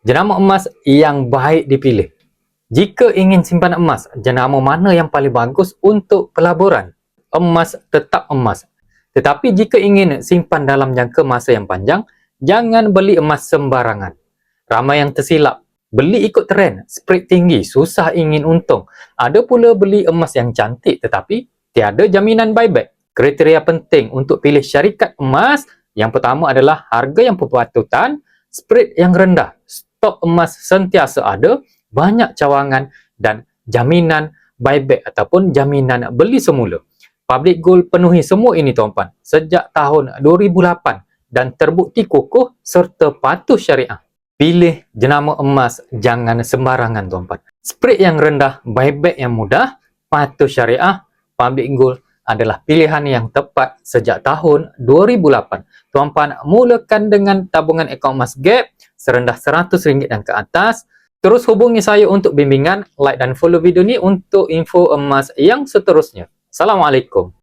Jenama emas yang baik dipilih. Jika ingin simpan emas, jenama mana yang paling bagus untuk pelaburan? Emas tetap emas. Tetapi jika ingin simpan dalam jangka masa yang panjang, jangan beli emas sembarangan. Ramai yang tersilap. Beli ikut trend, spread tinggi, susah ingin untung. Ada pula beli emas yang cantik tetapi tiada jaminan buyback. Kriteria penting untuk pilih syarikat emas, yang pertama adalah harga yang berpatutan, spread yang rendah, stok emas sentiasa ada, banyak cawangan dan jaminan buyback ataupun jaminan beli semula. Public Gold penuhi semua ini tuan-puan sejak tahun 2008 dan terbukti kukuh serta patuh syariah. Pilih jenama emas jangan sembarangan tuan-puan. Spread yang rendah, buyback yang mudah, patuh syariah, Public Gold adalah pilihan yang tepat sejak tahun 2008. Tuan-puan mulakan dengan tabungan akaun emas Gap serendah RM100 dan ke atas. Terus hubungi saya untuk bimbingan, like dan follow video ni untuk info emas yang seterusnya. Assalamualaikum.